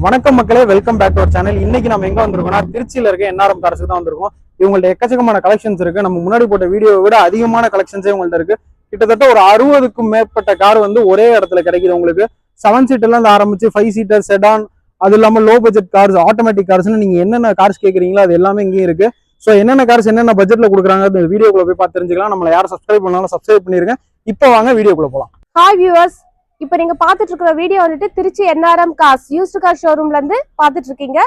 வணக்கம் மக்களே, welcome back to our channel. இன்னைக்கு நம்ம எங்க வந்திருக்கோம்னா திருச்சியில இருக்க என்ஆர்எம் கார்ஸுக்கு தான் வந்திருக்கோம். இவங்கள்ட்ட எக்கச்சக்கமான கலெக்ஷன்ஸ் இருக்கு. நம்ம முன்னாடி போட்ட வீடியோவை விட அதிகமான கலெக்ஷன்ஸே உங்கள்ட்ட இருக்கு. கிட்டத்தட்ட ஒரு 60க்கும் மேற்பட்ட கார் வந்து ஒரே இடத்துல கிடைக்குது உங்களுக்கு. 7 சீட்டர்ல இருந்து ஆரம்பிச்சு 5 சீட்டர் செடான், அது இல்லாம லோ பட்ஜெட் கார்ஸ், ஆட்டோமேட்டிக் கார்ஸ்னு நீங்க என்னென்ன கார்ஸ் கேட்குறீங்களோ அது எல்லாமே இங்கேயும் இருக்கு. ஸோ என்னென்ன கார்ஸ் என்னென்ன பட்ஜெட்ல கொடுக்குறாங்க இந்த வீடியோக்குள்ள போய் பார்த்து தெரிஞ்சுக்கலாம். நம்மளை யாரும் சப்ஸ்கிரைப் பண்ணாலும் சப்ஸ்கிரைப் பண்ணிருங்க. இப்போ வாங்க வீடியோக்குள்ள போகலாம். ஹாய் வியூவர்ஸ், இப்போ நீங்க பார்த்துட்டு இருக்கிற வீடியோ வந்துட்டு Trichy NRM cars used car ஷோரூம்ல இருந்து பார்த்துட்டு இருக்கீங்க.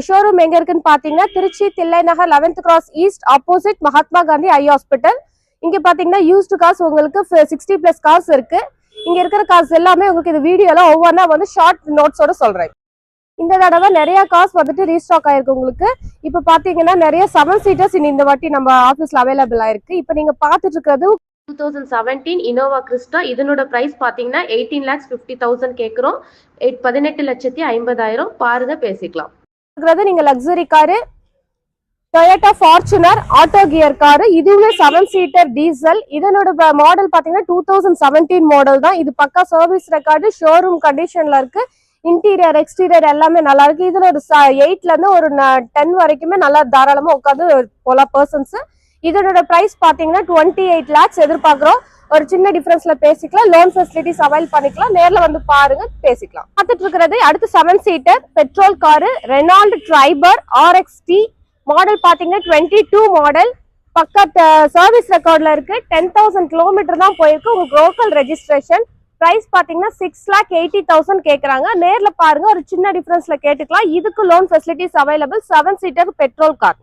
ஷோரூம் எங்க இருக்குன்னு பாத்தீங்கன்னா Trichy Thillai Nagar 11th cross east opposite Mahatma Gandhi eye hospital. இங்க பாத்தீங்கன்னா யூஸ்டு கார்ஸ் உங்களுக்கு 60+ கார்ஸ் இருக்கு. இங்க இருக்கிற கார்ஸ் எல்லாமே உங்களுக்கு இந்த வீடியோல ஒவ்வொன்றா வந்து ஷார்ட் நோட்ஸோட சொல்றேன். இந்த தடவை நிறைய கார்ஸ் வந்துட்டு ரீஸ்டாக் ஆயிருக்கு உங்களுக்கு. இப்போ பாத்தீங்கன்னா நிறைய 7 சீட்டர்ஸ் இந்த வாட்டி நம்ம ஆஃபீஸ்ல அவைலபிள் ஆயிருக்கு. இப்போ நீங்க பார்த்துட்டு இருக்கிறது 2017 இனோவா கிறிஸ்டா. இதனோட பிரைஸ் பாத்தீங்கன்னா 18,50,000 கேக்குறோம். 18,50,000 பாருங்க, பேசிக்கலாம். நீங்க luxury car Toyota Fortuner auto gear car, இதுவுமே 7 சீட்டர் டீசல். இதனோட மாடல் பாத்தீங்கன்னா 2017 மாடல் தான். இது பக்கா சர்வீஸ் ரெக்கார்டு, ஷோரூம் கண்டிஷன்ல இருக்கு. இன்டீரியர் எக்ஸ்டீரியர் எல்லாமே நல்லா இருக்கு. இதுல ஒரு 8ல இருந்து ஒரு 10 வரைக்குமே நல்லா தாராளமா உட்காந்து போலாம் பர்சன்ஸ். இதனோட பிரைஸ் பாத்தீங்கன்னா 28 lakhs எதிர்பார்க்கிறோம். ஒரு சின்ன டிஃபரன்ஸ்ல பேசிக்கலாம். லோன் ஃபெசிலிட்டிஸ் அவைல் பண்ணிக்கலாம். நேர்ல வந்து பாருங்க, பேசிக்கலாம். பார்த்துட்டு இருக்கிறது அடுத்து 7 seater petrol car Renault Triber RXT. Model பாத்தீங்கன்னா 22 மாடல். பக்கா சர்வீஸ் ரெக்கார்ட்ல இருக்கு. 10,000 கிலோமீட்டர் தான் போயிருக்கு. உங்களுக்கு லோக்கல் ரெஜிஸ்ட்ரேஷன். பிரைஸ் பாத்தீங்கன்னா 6,80,000 கேக்குறாங்க. நேர்ல பாருங்க, ஒரு சின்ன டிஃபரன்ஸ்ல கேட்டுக்கலாம். இதுக்கு loan facilities available. 7 seater petrol car.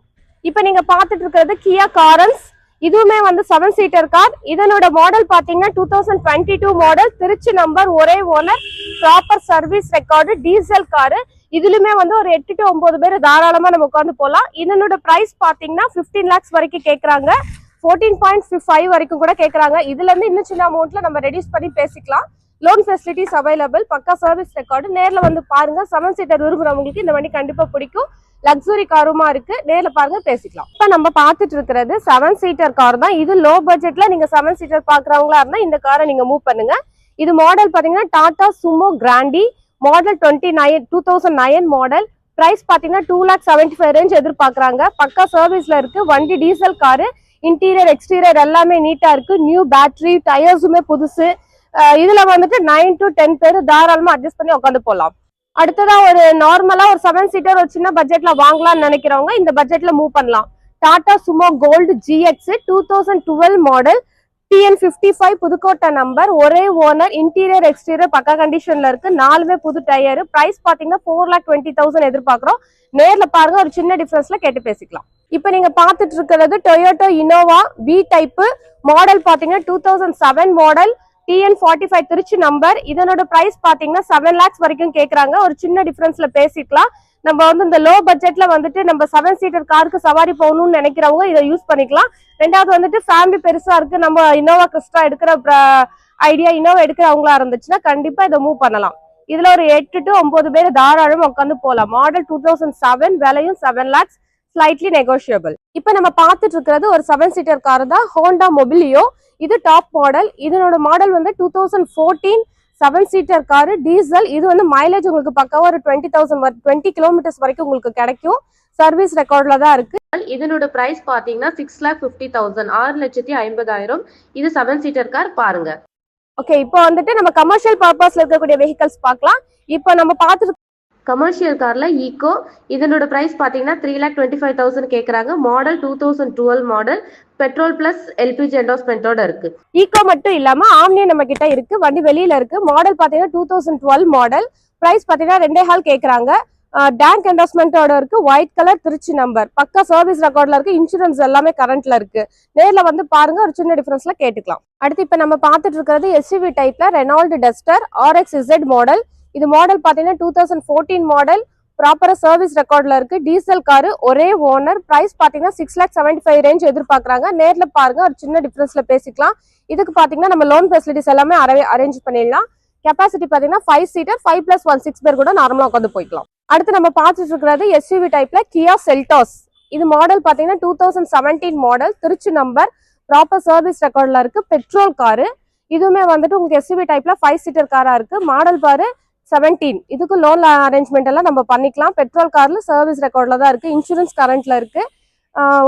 இப்ப நீங்க பாத்துட்டு இருக்கிறது கியா காரன்ஸ். இதுவுமே வந்து 7 சீட்டர் கார். இதனோட மாடல் பாத்தீங்கன்னா 2022 மாடல். திருச்சி நம்பர், ஒரே owner, proper service record, diesel car. இதுலயுமே வந்து ஒரு 8 to 9 பேர் தாராளமா நம்ம உட்காந்து போலாம். இதனோட பிரைஸ் பாத்தீங்கன்னா 15 lakhs வரைக்கும் கேக்குறாங்க. 14.5 வரைக்கும் கூட கேக்குறாங்க. இதுல இருந்து இன்னும் சின்ன அமௌண்ட்ல நம்ம ரெடியூஸ் பண்ணி பேசிக்கலாம். Loan facilities available. பக்கா சர்வீஸ் ரெக்கார்டு. நேர்ல வந்து பாருங்க. 7 சீட்டர் விரும்புறவங்களுக்கு இந்த வண்டி கண்டிப்பா பிடிக்கும். லக்ஸுரி காருமா இருக்கு. நேர்ல பாருங்க, பேசிக்கலாம். இப்ப நம்ம பாத்துட்டு இருக்கிறது 7 சீட்டர் கார் தான். இது லோ பட்ஜெட்ல நீங்க 7 சீட்டர் பாக்குறவங்களா இருந்தா இந்த காரை நீங்க மூவ் பண்ணுங்க. இது மாடல் பாத்தீங்கன்னா Tata Sumo Grande model 2009 model. Price பாத்தீங்கன்னா 2,75,000 ரேஞ்ச் எதிர்பார்க்கறாங்க. பக்கா சர்வீஸ்ல இருக்கு. வண்டி டீசல் காரு. இன்டீரியர் எக்ஸ்டீரியர் எல்லாமே நீட்டா இருக்கு. நியூ பேட்டரி, டயர்ஸுமே புதுசு. இதுல வந்துட்டு 9 to 10 பேர் தாராளமா அட்ஜஸ்ட் பண்ணி உட்காந்து போலாம். அடுத்ததா ஒரு நார்மலா ஒரு 7 சீட்டர் ஒரு சின்ன பட்ஜெட்ல வாங்கலாம்னு நினைக்கிறவங்க இந்த பட்ஜெட்ல மூவ் பண்ணலாம். Tata Sumo Gold GX 2012 model, TN55 Pudukkottai number, ஒரே ஓனர், இன்டீரியர் எக்ஸ்டீரியர் பக்கா கண்டிஷன்ல இருக்கு. 4மே புது டயர். பிரைஸ் பாத்தீங்கன்னா 4,20,000 எதிர்பார்க்கிறோம். நேர்ல பாருங்க, ஒரு சின்ன டிஃபரன்ஸ்ல கேட்டு பேசிக்கலாம். இப்ப நீங்க பாத்துட்டு இருக்கிறது Toyota Innova B type. Model பாத்தீங்கன்னா 2007 மாடல், TN45 திருச்சி நம்பர். இதனோட பிரைஸ் பாத்தீங்கன்னா 7 lakhs வரைக்கும் கேக்குறாங்க. ஒரு சின்ன டிஃபரன்ஸ்ல பேசிக்கலாம். நம்ம வந்து இந்த லோ பட்ஜெட்ல வந்துட்டு நம்ம 7 சீட்டர் காருக்கு சவாரி போகணும்னு நினைக்கிறவங்க இதை யூஸ் பண்ணிக்கலாம். ரெண்டாவது வந்துட்டு ஃபேமிலி பெருசா இருக்கு, நம்ம இனோவா கிறிஸ்டா எடுக்கிற ஐடியா இனோவா எடுக்கிறவங்களா இருந்துச்சுன்னா கண்டிப்பா இதை மூவ் பண்ணலாம். இதுல ஒரு 8 to 9 பேர் தாராளமா உட்காந்து போலாம். மாடல் 2007, விலையும் 7 lakhs, ஸ்லைட்லி நெகோஷியபிள். இப்ப நம்ம பார்த்துட்டு இருக்கிறது ஒரு 7 சீட்டர் கார் தான், ஹோண்டா மொபிலியோ. இது டாப் மாடல். இதனோட மாடல் வந்து 2014 7 சீட்டர் காரு டீசல். இது வந்து மைலேஜ் உங்களுக்கு பக்காவா ஒரு 20 கிலோமீட்டர்ஸ் வரைக்கும் உங்களுக்கு கிடைக்கும். சர்வீஸ் ரெக்கார்ட்ல தான் இருக்கு. இதனோட பிரைஸ் பாத்தீங்கன்னா 6,50,000, 6,50,000. இது 7 சீட்டர் கார். பாருங்க. ஓகே, இப்போ வந்துட்டு நம்ம கமர்ஷியல் பர்பஸ்ல இருக்கக்கூடிய வெஹிக்கல்ஸ் பார்க்கலாம். இப்போ நம்ம பார்த்துட்டு கமர்ஷியல் கார்ல ஈகோ. இதனோட பிரைஸ் பாத்தீங்கன்னா 3,25,000 கேக்குறாங்க. Model 2012 model, petrol plus LPG என்டோஸ்மெண்டோட இருக்கு. ஈகோ மட்டும் இல்லாம ஆம்னி நம்ம கிட்ட இருக்கு. வண்டி வெளியில இருக்கு. மாடல் பாத்தீங்கன்னா 2012 மாடல். பிரைஸ் பாத்தீங்கன்னா 2.5 கேக்குறாங்க. டேங்க் என்டோஸ்மெண்டோட இருக்கு. White colour, Trichy number. பக்கா சர்வீஸ் ரெக்கார்ட்ல இருக்கு. இன்சூரன்ஸ் எல்லாமே கரண்ட்ல இருக்கு. நேர்ல வந்து பாருங்க, ஒரு சின்ன டிஃபரன்ஸ்ல கேட்டுக்கலாம். அடுத்து இப்ப நம்ம பாத்துட்டு இருக்கிறது SUV டைப்ல ரெனால்ட் டஸ்டர் RXZ மாடல். இது மாடல் பாத்தீங்கன்னா 2014 மாடல். ப்ராப்பரா சர்வீஸ் ரெக்கார்ட்ல இருக்கு. டீசல் காரு, ஒரே ஓனர். பிரைஸ் பாத்தீங்கன்னா 6,75,000 ரேஞ்ச் எதிர்பார்க்கறாங்க. நேர்ல பாருங்க, ஒரு சின்ன டிஃபரன்ஸ்ல பேசிக்கலாம். இதுக்கு பாத்தீங்கன்னா நம்ம லோன் ஃபெசிலிட்டிஸ் எல்லாமே அரேஞ்ச் பண்ணிடலாம். கெப்பாசிட்டி பாத்தீங்கன்னா 5 சீட்டர், 5+1 6 பேர் கூட நார்மலா உட்காந்து போய்க்கலாம். அடுத்து நம்ம பார்த்துட்டு இருக்கிறது SUV டைப்ல கியா செல்டாஸ். இது மாடல் பாத்தீங்கன்னா 2017 model, Trichy number, proper service ரெக்கார்ட்ல இருக்கு. Petrol car. இதுவுமே வந்துட்டு உங்களுக்கு SUV டைப்ல 5 சீட்டர் காரா இருக்கு. மாடல் பாரு 17 இதுக்கு லோன் அரேஞ்ச்மெண்ட் எல்லாம் நம்ம பண்ணிக்கலாம். பெட்ரோல் கார்ல சர்வீஸ் ரெக்கார்ட்ல தான் இருக்கு, இன்சூரன்ஸ் கரண்ட்ல இருக்கு.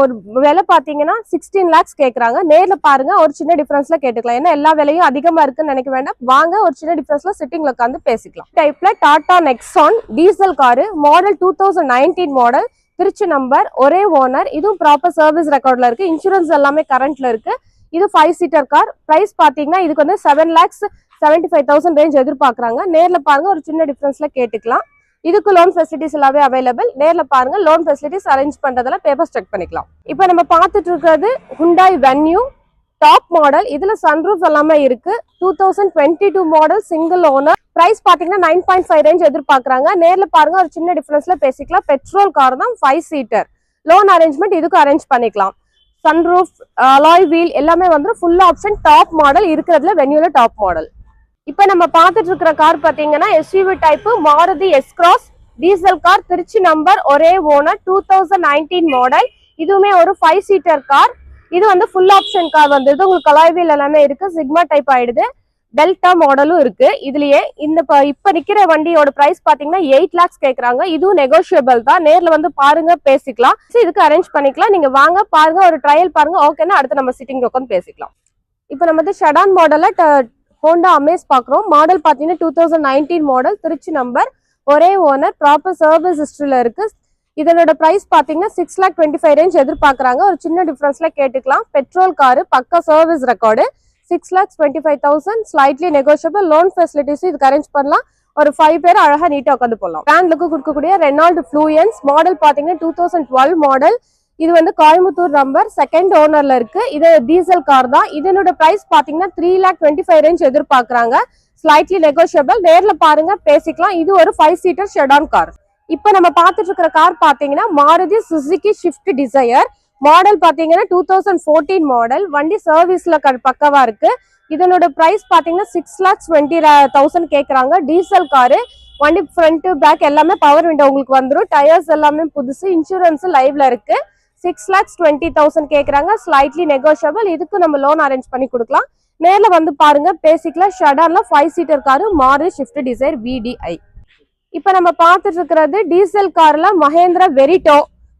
ஒரு விலை பாத்தீங்கன்னா 16 lakhs கேக்குறாங்க. நேர்ல பாருங்க, ஒரு சின்ன டிஃபரன்ஸ்ல கேட்டுக்கலாம். ஏன்னா எல்லா விலையும் அதிகமா இருக்குன்னு நினைக்க வேண்டாம். வாங்க ஒரு சின்ன டிஃபரன்ஸ்ல சிட்டிங்ல உட்காந்து பேசிக்கலாம். டைப்ல Tata Nexon diesel car, model 2019 model, Trichy number, ஒரே ஓனர். இதுவும் ப்ராப்பர் சர்வீஸ் ரெக்கார்ட்ல இருக்கு, இன்சூரன்ஸ் எல்லாமே கரண்ட்ல இருக்கு. இது 5 seater கார். பிரைஸ் பாத்தீங்கன்னா இதுக்கு வந்து 7,75,000 ரேஞ்ச் எதிர்பார்க்கறாங்க. நேர்ல பாருங்க, ஒரு சின்ன டிஃபரன்ஸ்ல கேட்டுக்கலாம். இதுக்கு லோன் ஃபெசிலிட்டிஸ் எல்லாமே அவைலபிள். நேர்ல பாருங்க, லோன் ஃபெசிலிட்டிஸ் அரேஞ்ச் பண்றதெல்லாம் பேப்பர்ஸ் செக் பண்ணிக்கலாம். இப்போ நம்ம பார்த்துட்டு இருக்கிறது Hyundai Venue டாப் மாடல். இதுல சன்ரூஃப் எல்லாமே இருக்கு. 2022 மாடல், சிங்கிள் ஓனர். பிரைஸ் பாத்தீங்கன்னா 9.5 ரேஞ்ச் எதிர்பார்க்கறாங்க. நேர்ல பாருங்க, ஒரு சின்ன டிஃபரன்ஸ்ல பேசிக்கலாம். பெட்ரோல் கார் தான், 5 seater. லோன் அரேஞ்ச்மெண்ட் இதுக்கு அரேஞ்ச் பண்ணிக்கலாம். சன்ரூஃப், அலாய் வீல் எல்லாமே வந்து ஃபுல் ஆப்ஷன் டாப் மாடல் இருக்கிறதுல வென்யூல டாப் மாடல். இப்ப நம்ம பார்த்துட்டு இருக்கிற கார் பாத்தீங்கன்னா SUV type Maruti S-Cross diesel car, Trichy number, ஒரே ஓனர், 2019 மாடல். இதுவுமே ஒரு 5 seater கார். இது வந்து ஃபுல் ஆப்ஷன் கார் வந்து உங்களுக்கு அலாய் வீல் எல்லாமே இருக்கு. சிக்மா டைப் ஆயிடுது. டெல்டா மாடலும் இருக்கு. இதுலயே இந்த இப்ப நிக்கிற வண்டியோட பிரைஸ் பாத்தீங்கன்னா 8 lakhs கேக்குறாங்க. இதுவும் நெகோஷியபிள் தான். நேர்ல வந்து பாருங்க, பேசிக்கலாம். இதுக்கு அரேஞ்ச் பண்ணிக்கலாம். நீங்க வாங்க பாருங்க, ஒரு ட்ரையல் பாருங்க. ஓகேன்னா அடுத்து நம்ம சிட்டிங் உட்காந்து பேசிக்கலாம். இப்ப நம்ம வந்து ஷெடான் மாடல்ல ஹோண்டா அமேஸ் பாக்குறோம். மாடல் பாத்தீங்கன்னா 2019 மாடல், திருச்சி நம்பர், ஒரே ஓனர், ப்ராப்பர் சர்வீஸ் ஹிஸ்டரியில இருக்கு. இதனோட பிரைஸ் பாத்தீங்கன்னா 6,25,000 ரேஞ்ச் எதிர்பார்க்கறாங்க. ஒரு சின்ன டிஃபரன்ஸ்ல கேட்டுக்கலாம். பெட்ரோல் காரு, பக்கா service record, 6,25,000, slightly negotiable. Loan facilities இதுக்கு அரேஞ்ச் பண்ணலாம். ஒரு 5 பேர் அழகா நீட்டா உட்காந்து போடலாம். பிராண்ட் லுக்கு கொடுக்கக்கூடிய ரெனால்ட் ஃப்ளூயன்ஸ் மாடல் பாத்தீங்கன்னா 2012 மாடல். இது வந்து கோயம்புத்தூர் நம்பர், செகண்ட் ஓனர்ல இருக்கு. இது டீசல் கார் தான். இதனோட பிரைஸ் பாத்தீங்கன்னா 3,25,000 ரேஞ்ச் எதிர்பார்க்கறாங்க. Slightly negotiable. நேர்ல பாருங்க, பேசிக்கலாம். இது ஒரு 5 seater ஷெடான் கார். இப்ப நம்ம பார்த்துட்டு இருக்கிற கார் பாத்தீங்கன்னா Maruti Suzuki Swift Dzire. Model பாத்தீங்கன்னா 2014 மாடல். வண்டி சர்வீஸ்ல பக்கவா இருக்கு. இதனோட பிரைஸ் பாத்தீங்கன்னா 6,20,000 கேக்குறாங்க. Diesel car. வண்டி ஃப்ரண்ட் பேக் எல்லாமே பவர் விண்டோ உங்களுக்கு வந்துடும். டயர்ஸ் எல்லாமே புதுசு. இன்சூரன்ஸ் லைவ்ல இருக்கு. 6,20,000 கேக்குறாங்க. Slightly negotiable. இதுக்கு நம்ம லோன் அரேஞ்ச் பண்ணி கொடுக்கலாம். நேர்ல வந்து பாருங்க, பேசிக்கலாம். ஷெடான்ல 5 seater car, Maruti shift desire VDI. இப்ப நம்ம பார்த்துட்டு இருக்கிறது டீசல் கார்ல மஹேந்திரா வெரிட்டோ.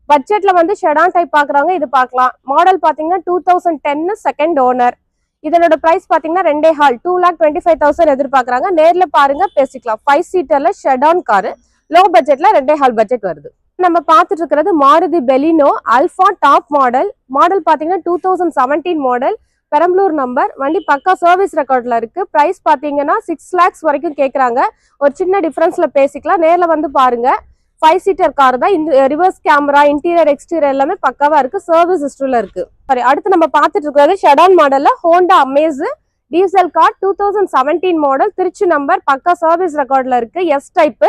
பட்ஜெட்ல வந்து ஷெடான் டைப் பாக்குறாங்க, இது பார்க்கலாம். மாடல் பாத்தீங்கன்னா 2010 செகண்ட் ஓனர். இதனோட பிரைஸ் பாத்தீங்கன்னா 2,25,000 எதிர்பார்க்கறாங்க. நேர்ல பாருங்க, பேசிக்கலாம். 5 seaterல ஷெடான் காரு, லோ பட்ஜெட்ல 2,5 பட்ஜெட் வருது. நம்ம பார்த்துட்டு இருக்கிறது Maruti Baleno alpha top model. Model பாத்தீங்கன்னா 2017 மாடல், பெரம்பலூர் நம்பர். வண்டி பக்கா சர்வீஸ் ரெக்கார்ட்ல இருக்கு. பிரைஸ் பாத்தீங்கன்னா 6 lakhs வரைக்கும் கேக்குறாங்க. ஒரு சின்ன டிஃபரன்ஸ்ல பேசிக்கலாம். நேர்ல வந்து பாருங்க. 5 seater கார் தான். ரிவர்ஸ் கேமரா, இன்டீரியர் எக்ஸ்டீரியர் எல்லாமே பக்காவா இருக்கு. சர்வீஸ் ஹிஸ்டரியில இருக்கு. சரி, அடுத்து நம்ம பார்த்துட்டு இருக்கிறது ஷெடான் மாடல்ல Honda Amaze diesel car, 2017 model, Trichy number, பக்கா சர்வீஸ் ரெக்கார்ட்ல இருக்கு. S type.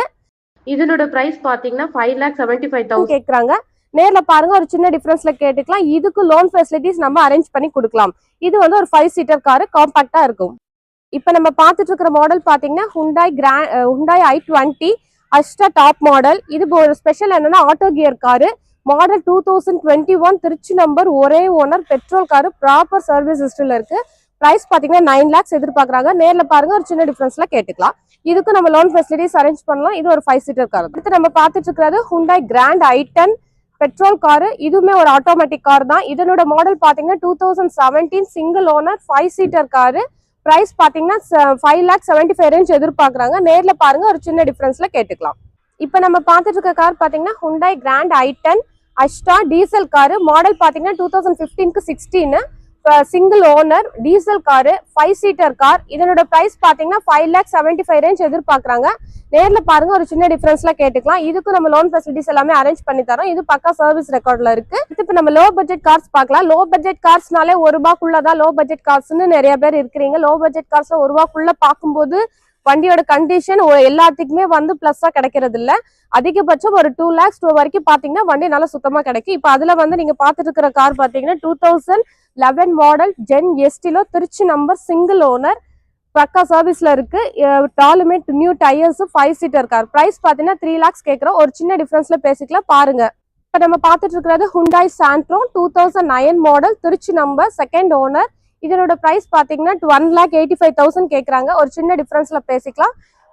இதனோட பிரைஸ் பாத்தீங்கன்னா 5,75,000 கேக்குறாங்க. நேர்ல பாருங்க, ஒரு சின்ன டிஃபரன்ஸ்ல கேட்டுக்கலாம். இதுக்கு லோன் ஃபெசிலிட்டிஸ் நம்ம அரேஞ்ச் பண்ணி கொடுக்கலாம். இது வந்து ஒரு 5 seater காரு, காம்பாக்டா இருக்கும். இப்ப நம்ம பார்த்துட்டு இருக்கிற மாடல் பாத்தீங்கன்னா Hyundai i20 அஸ்டா டாப் மாடல். இது ஒரு ஸ்பெஷல் என்னன்னா auto gear car. Model 2021, Trichy number, ஒரே owner, petrol car, proper service ஹிஸ்டரியில இருக்கு. பிரைஸ் பாத்தீங்கன்னா 9 lakhs எதிர்பார்க்கறாங்க. நேர்ல பாருங்க, ஒரு சின்ன டிஃபரன்ஸ்ல கேட்டுக்கலாம். இதுக்கு நம்ம லோன் ஃபெசிலிட்டிஸ் அரேஞ்ச் பண்ணலாம். இது ஒரு 5 seater கார். அடுத்து நம்ம பார்த்துட்டு இருக்கிறது Hyundai Grand i10 petrol car. இதுவுமே ஒரு ஆட்டோமேட்டிக் கார் தான். இதனோட மாடல் பாத்தீங்கன்னா 2017 single owner, 5 seater car. Price பாத்தீங்கன்னா 5,75,000 ரேஞ்ச் எதிர்பார்க்கறாங்க. நேர்ல பாருங்க, ஒரு சின்ன டிஃபரன்ஸ்ல கேட்டுக்கலாம். இப்ப நம்ம பார்த்துட்டு இருக்க கார் பாத்தீங்கன்னா Hyundai Grand i10 அஸ்டா diesel car. Model பாத்தீங்கன்னா 2015 16 single owner, diesel car, 5 seater car. இதனோட பிரைஸ் பாத்தீங்கன்னா 5,75,000 ரேஞ்ச் எதிர்பார்க்கறாங்க. நேர்ல பாருங்க, ஒரு சின்ன டிஃபரன்ஸ்ல கேட்டுக்கலாம். இதுக்கு நம்ம லோன் ஃபெசிலிட்டிஸ் எல்லாமே அரேஞ்ச் பண்ணி தரோம். இது பக்கா சர்வீஸ் ரெக்கார்ட்ல இருக்கு. இப்ப நம்ம லோ பட்ஜெட் கார்ஸ் பார்க்கலாம். லோ பட்ஜெட் கார்ஸ்னாலே ₹1 லோ பட்ஜெட் கார்ஸ்னு நிறைய பேர் இருக்கிறீங்க. லோ பட்ஜெட் கார்ஸ்ல ₹1 பார்க்கும்போது வண்டியோட கண்டிஷன் எல்லாத்துக்குமே வந்து பிளஸ்ஸா கிடைக்கிறது இல்ல. அதிகபட்சம் ஒரு 2 lakhs வரைக்கும் பாத்தீங்கன்னா வண்டி நல்லா சுத்தமா கிடைக்கும். இப்ப அதுல வந்து நீங்க பாத்துட்டு இருக்கிற கார் பாத்தீங்கன்னா 2011 model Zen Estilo, Trichy number, single owner, பக்கா சர்வீஸ்ல இருக்கு. டாலுமேட் new tyres, 5 seater car. Price பாத்தீங்கன்னா 3 lakhs கேக்குறோம். ஒரு சின்ன டிஃபரன்ஸ்ல பேசிக்கலாம், பாருங்க. இப்ப நம்ம பாத்துட்டு இருக்கிறது Hyundai Santro 2009 model, Trichy number, second owner. இதனோட பிரைஸ் பாத்தீங்கன்னா 1,85,000 கேக்குறாங்க. ஒரு சின்ன டிஃபரன்ஸ்ல பேசிக்கலாம்.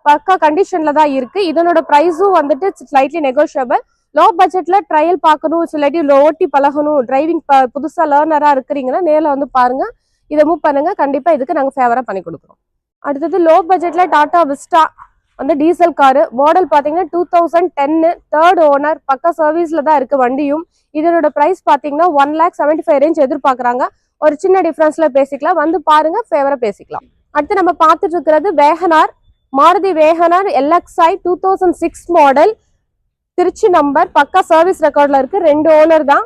பக்கா கண்டிஷன்ல தான் இருக்கு. இதனோட பிரைஸும் வந்துட்டு ஸ்லைட்லி நெகோஷியபிள். லோ பட்ஜெட்ல ட்ரையல் பார்க்கணும், இல்லாட்டி ஓட்டி பழகணும், டிரைவிங் புதுசா லேர்னரா இருக்கிறீங்கன்னா நேரில் வந்து பாருங்க, இதை மூவ் பண்ணுங்க. கண்டிப்பா இதுக்கு நாங்க ஃபேவரா பண்ணி கொடுக்குறோம். அடுத்தது லோ பட்ஜெட்ல டாடா விஸ்டா வந்து டீசல் காரு. மாடல் பாத்தீங்கன்னா 2010, தேர்ட் ஓனர், பக்கா சர்வீஸ்ல தான் இருக்கு வண்டியும். இதனோட பிரைஸ் பாத்தீங்கன்னா 1,75,000 ரேஞ்ச் எதிர்பார்க்கறாங்க. ஒரு சின்ன டிஃபரன்ஸ்ல பேசிக்கலாம், வந்து பாருங்க, ஃபேவரா பேசிக்கலாம். அடுத்து நம்ம பார்த்துட்டு இருக்கிறது WagonR, Maruti WagonR LXi 2006 model, Trichy number, பக்கா சர்வீஸ் ரெக்கார்ட்ல இருக்கு. 2 ஓனர் தான்.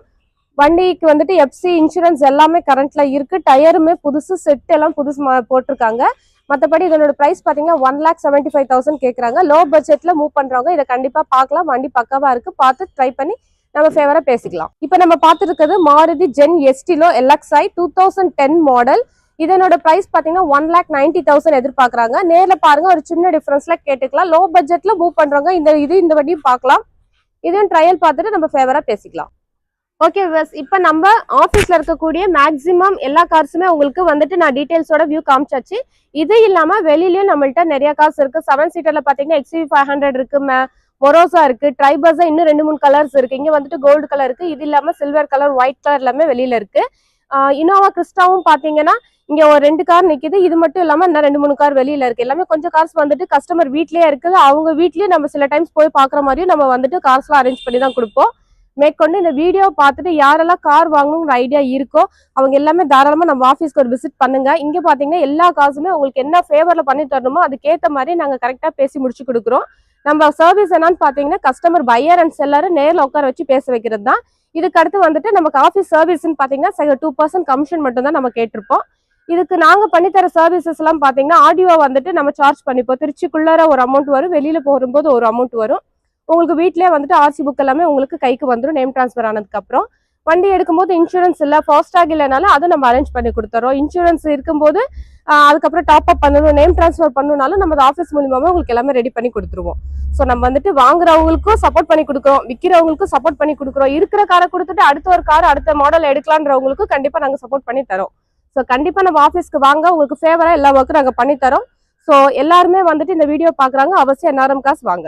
வண்டிக்கு வந்துட்டு எஃப்சி இன்சூரன்ஸ் எல்லாமே கரண்ட்ல இருக்கு. டயருமே புதுசு, செட் எல்லாம் புதுசு போட்டிருக்காங்க. மற்றபடி இதனோட பிரைஸ் பாத்தீங்கன்னா 1,75,000 கேட்கறாங்க. லோ பட்ஜெட்ல மூவ் பண்றவங்க இதை கண்டிப்பா பார்க்கலாம். வண்டி பக்காவா இருக்கு, பார்த்து ட்ரை பண்ணி நம்ம ஃபேவரா பேசிக்கலாம். இப்போ நம்ம பார்த்துட்டு இருக்கிறது Maruti Zen Estilo LXi 2010 model. இதனோட பிரைஸ் பாத்தீங்கன்னா 1,90,000 எதிர்பார்க்கறாங்க. நேர்ல பாருங்க, ஒரு சின்ன டிஃபரன்ஸ்ல கேட்டுக்கலாம். லோ பட்ஜெட்ல மூவ் பண்றவங்க இந்த வண்டியும் பார்க்கலாம். இதையும் ட்ரையல் பார்த்துட்டு நம்ம ஃபேவரா பேசிக்கலாம். ஓகே விவர்ஸ், இப்போ நம்ம ஆஃபீஸ்ல இருக்கக்கூடிய மேக்ஸிமம் எல்லா கார்ஸுமே உங்களுக்கு வந்துட்டு நான் டீடைல்ஸோட வியூ காமிச்சாச்சு. இது இல்லாம வெளியிலயும் நம்மள்ட்ட நிறைய கார்ஸ் இருக்கு. 7 சீட்டர்ல பாத்தீங்கன்னா XUV 500 இருக்கு, மொரோசா இருக்கு, ட்ரைபஸா இன்னும் 2-3 கலர்ஸ் இருக்கு. இங்க வந்துட்டு கோல்டு கலர் இருக்கு, இது இல்லாம சில்வர் கலர், ஒயிட் கலர் எல்லாமே வெளியில இருக்கு. இனோவா கிறிஸ்டாவும் பாத்தீங்கன்னா இங்க ஒரு 2 கார் நிக்குது. இது மட்டும் இல்லாம இன்னும் 2-3 கார் வெளியில இருக்கு. எல்லாமே கொஞ்சம் கார்ஸ் வந்துட்டு கஸ்டமர் வீட்லயே இருக்குது. அவங்க வீட்லயே நம்ம சில டைம்ஸ் போய் பாக்குற மாதிரியும் நம்ம வந்துட்டு கார்ஸ்லாம் அரேஞ்ச் பண்ணி தான் கொடுப்போம். மேற்கொண்டு இந்த வீடியோ பார்த்துட்டு யாரெல்லாம் கார் வாங்கணுங்கிற ஐடியா இருக்கோ அவங்க எல்லாமே தாராளமா நம்ம ஆஃபீஸ்க்கு ஒரு விசிட் பண்ணுங்க. இங்க பாத்தீங்கன்னா எல்லா காசுமே உங்களுக்கு என்ன ஃபேவர்ல பண்ணி தரணுமோ அதுக்கேற்ற மாதிரி நாங்க கரெக்டா பேசி முடிச்சு கொடுக்குறோம். நம்ம சர்வீஸ் என்னன்னு பாத்தீங்கன்னா கஸ்டமர் பையர் அண்ட் செல்லர் நேரில் உட்கார வச்சு பேச வைக்கிறது தான். இதுக்கு அடுத்து வந்துட்டு நமக்கு ஆஃபீஸ் சர்வீஸ்ன்னு பாத்தீங்கன்னா 2% கமிஷன் மட்டும் தான் நம்ம கேட்டிருப்போம். இதுக்கு நாங்க பண்ணித்தர சர்வீசஸ் எல்லாம் பாத்தீங்கன்னா ஆடியோ வந்துட்டு நம்ம சார்ஜ் பண்ணிப்போம். திருச்சிக்குள்ளார ஒரு அமௌண்ட் வரும், வெளியில போகும்போது ஒரு அமௌண்ட் வரும். உங்களுக்கு வீட்லயே வந்துட்டு ஆர்சி புக் எல்லாமே உங்களுக்கு கைக்கு வந்துடும் நேம் டிரான்ஸ்ஃபர் ஆனதுக்கு அப்புறம். வண்டி எடுக்கும்போது இன்சூரன்ஸ் இல்லை, ஃபாஸ்டாக் இல்லைனாலும் அதை நம்ம அரேஞ்ச் பண்ணி கொடுத்துறோம். இன்சூரன்ஸ் இருக்கும்போது அதுக்கப்புறம் டாப் அப் பண்ணணும், நேம் டிரான்ஸ்ஃபர் பண்ணணும்னாலும் நம்ம ஆஃபீஸ் மூலியமாவே உங்களுக்கு எல்லாமே ரெடி பண்ணி கொடுத்துருவோம். ஸோ நம்ம வந்துட்டு வாங்குறவங்களுக்கும் சப்போர்ட் பண்ணி கொடுக்குறோம், விற்கிறவங்களுக்கும் சப்போர்ட் பண்ணி கொடுக்குறோம். இருக்கிற காரை கொடுத்துட்டு அடுத்த ஒரு கார் அடுத்த மாடல் எடுக்கலான்றவங்களுக்கும் கண்டிப்பா நாங்க சப்போர்ட் பண்ணி தரோம். ஸோ கண்டிப்பா நம்ம ஆஃபீஸ்க்கு வாங்க, உங்களுக்கு ஃபேவரா எல்லா ஒர்க்கும் நாங்க பண்ணி தரோம். ஸோ எல்லாருமே வந்துட்டு இந்த வீடியோ பாக்குறாங்க, அவசியம் NRM காசு வாங்க.